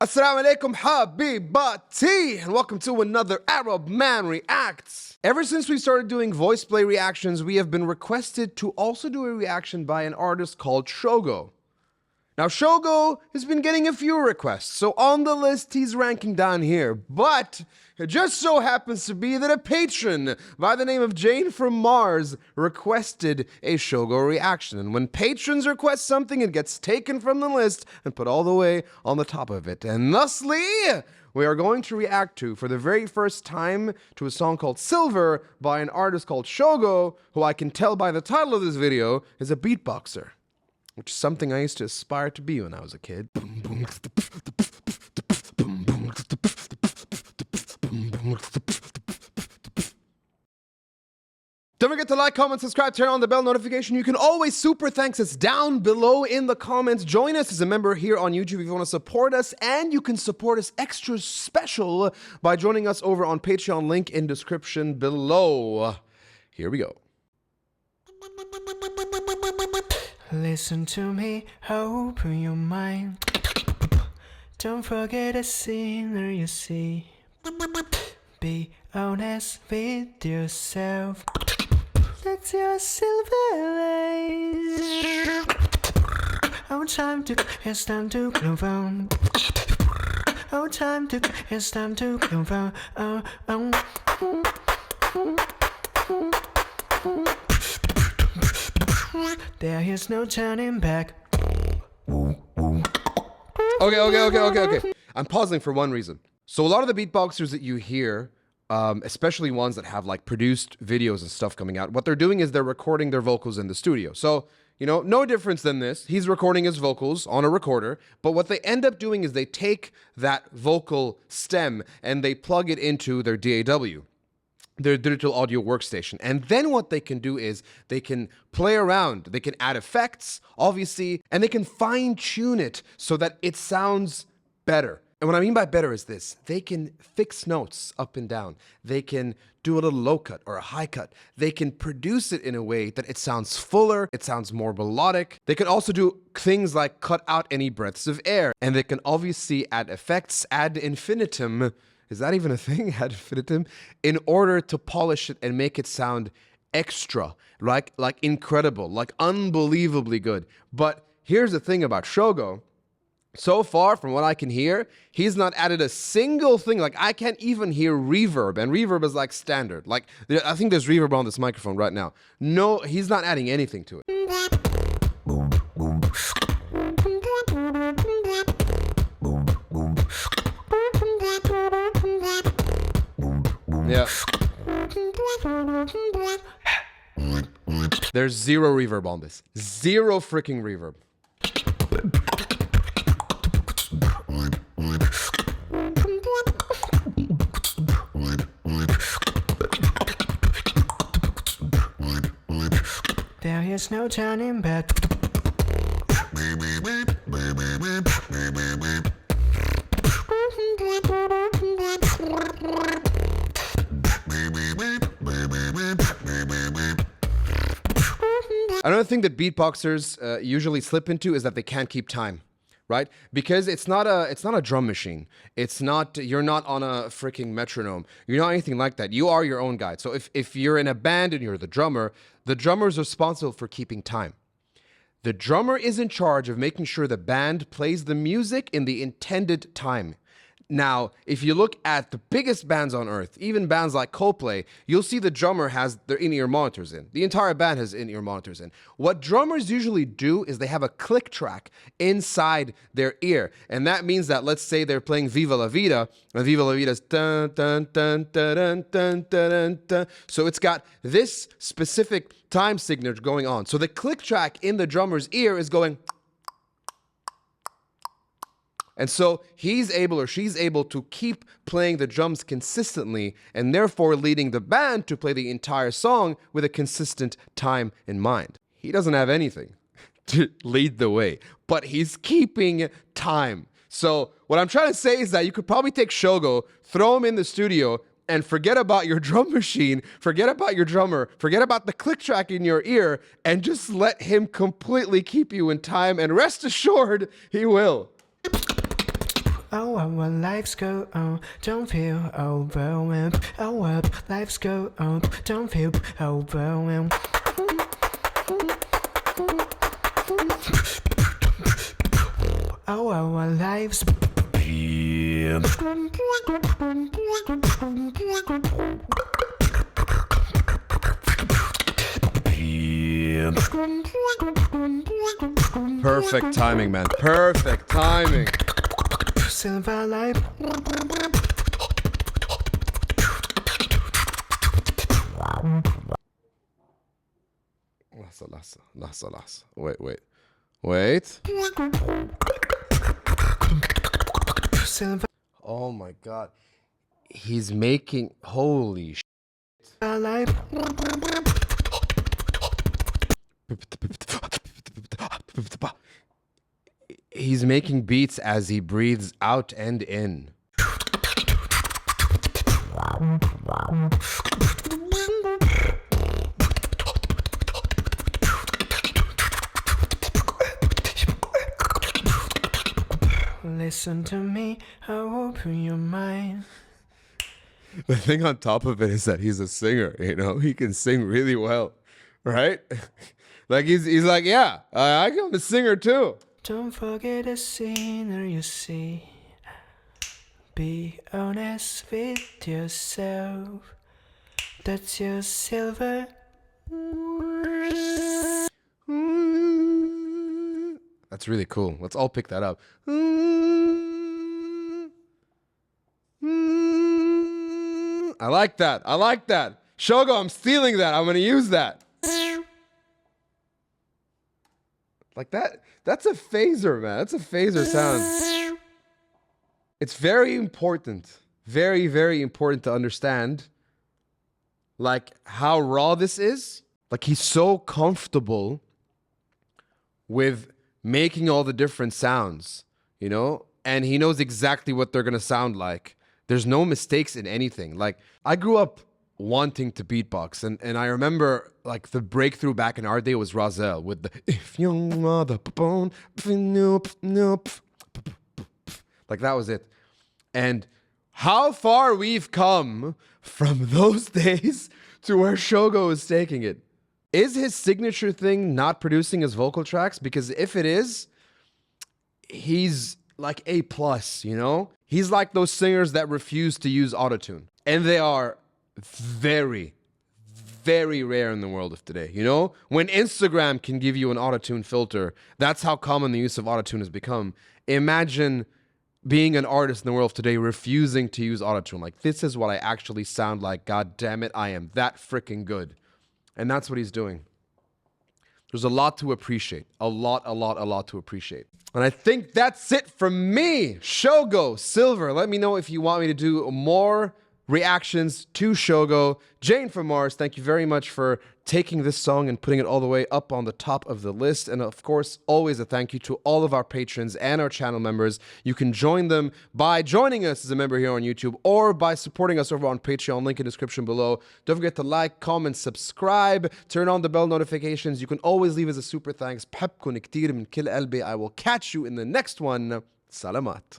Assalamu alaikum habibati, and welcome to another Arab Man Reacts. Ever since we started doing voice play reactions, we have been requested to also do a reaction by an artist called Shogo. Now Shogo has been getting a few requests, so on the list he's ranking down here, but it just so happens to be that a patron by the name of Jane from Mars requested a Shogo reaction, and when patrons request something, it gets taken from the list and put all the way on the top of it, and thusly, we are going to react to, for the very first time, to a song called Silver by an artist called Shogo, who I can tell by the title of this video is a beatboxer, which is something I used to aspire to be when I was a kid. Don't forget to like, comment, subscribe, turn on the bell notification. You can always super thanks us down below in the comments. Join us as a member here on YouTube if you want to support us, and you can support us extra special by joining us over on Patreon, link in description below. Here we go. Listen to me, open your mind. Don't forget the scenery you see. Be honest with yourself. Let your silver light. Oh, it's time to move on. Oh, it's time to move on. There is no turning back. Okay. I'm pausing for one reason. So a lot of the beatboxers that you hear, especially ones that have like produced videos and stuff coming out, what they're doing is they're recording their vocals in the studio. So, you know, no difference than this. He's recording his vocals on a recorder, but what they end up doing is they take that vocal stem and they plug it into their DAW, their digital audio workstation. And then what they can do is they can play around, they can add effects, obviously, and they can fine tune it so that it sounds better. And what I mean by better is this: they can fix notes up and down. They can do a little low cut or a high cut. They can produce it in a way that it sounds fuller, it sounds more melodic. They can also do things like cut out any breaths of air. And they can obviously add effects ad infinitum. Is that even a thing? Ad infinitum? In order to polish it and make it sound extra, like incredible, like unbelievably good. But here's the thing about Shogo. So far, from what I can hear, he's not added a single thing. Like, I can't even hear reverb, and reverb is like standard. Like, I think there's reverb on this microphone right now. No, he's not adding anything to it. Yeah. There's zero reverb on this. Zero freaking reverb. There is no turning back. Another thing that beatboxers usually slip into is that they can't keep time, right? Because it's not a drum machine. You're not on a freaking metronome. You're not anything like that. You are your own guide. So if you're in a band and you're the drummer's responsible for keeping time. The drummer is in charge of making sure the band plays the music in the intended time. Now, if you look at the biggest bands on earth, even bands like Coldplay, you'll see the drummer has their in-ear monitors in. The entire band has in-ear monitors in. What drummers usually do is they have a click track inside their ear. And that means that, let's say they're playing Viva La Vida, and Viva La Vida's dun dun dun dun dun dun dun dun. So it's got this specific time signature going on. So the click track in the drummer's ear is going. And so he's able or she's able to keep playing the drums consistently and therefore leading the band to play the entire song with a consistent time in mind. He doesn't have anything to lead the way, but he's keeping time. So what I'm trying to say is that you could probably take Shogo, throw him in the studio, and forget about your drum machine, forget about your drummer, forget about the click track in your ear, and just let him completely keep you in time, and rest assured, he will. Oh, well, lives go on, don't feel overwhelmed. Oh, well, lives go on, don't feel overwhelmed. Oh, our lives. Perfect timing, man. Perfect timing. Silver life. Lhasa. Wait. Silver Oh my god. He's making holy sh. life. He's making beats as he breathes out and in. Listen to me, I'll open your mind. The thing on top of it is that he's a singer, you know? He can sing really well, right? Like he's like, yeah, I'm a singer too. Don't forget the sinner you see. Be honest with yourself. That's your silver. That's really cool. Let's all pick that up. I like that. Shogo, I'm stealing that. I'm going to use that. Like that. That's a phaser, man. That's a phaser sound. It's very important. Very, very important to understand like how raw this is. Like he's so comfortable with making all the different sounds, you know? And he knows exactly what they're going to sound like. There's no mistakes in anything. Like I grew up wanting to beatbox and I remember like the breakthrough back in our day was Razel with the if you mother bone like that was it. And how far we've come from those days to where Shogo is taking it. Is his signature thing not producing his vocal tracks? Because if it is, he's like A+, you know? He's like those singers that refuse to use autotune. And they are very, very rare in the world of today, you know? When Instagram can give you an autotune filter, that's how common the use of autotune has become. Imagine being an artist in the world of today refusing to use autotune. Like, this is what I actually sound like. God damn it, I am that freaking good. And that's what he's doing. There's a lot to appreciate. A lot to appreciate. And I think that's it from me. Shogo, Silver. Let me know if you want me to do more reactions to Shogo. Jane from Mars, thank you very much for taking this song and putting it all the way up on the top of the list. And of course, always a thank you to all of our patrons and our channel members. You can join them by joining us as a member here on YouTube or by supporting us over on Patreon, link in the description below. Don't forget to like, comment, subscribe, turn on the bell notifications. You can always leave us a super thanks. بحبكن كتير من كل قلبي. I will catch you in the next one. Salamat.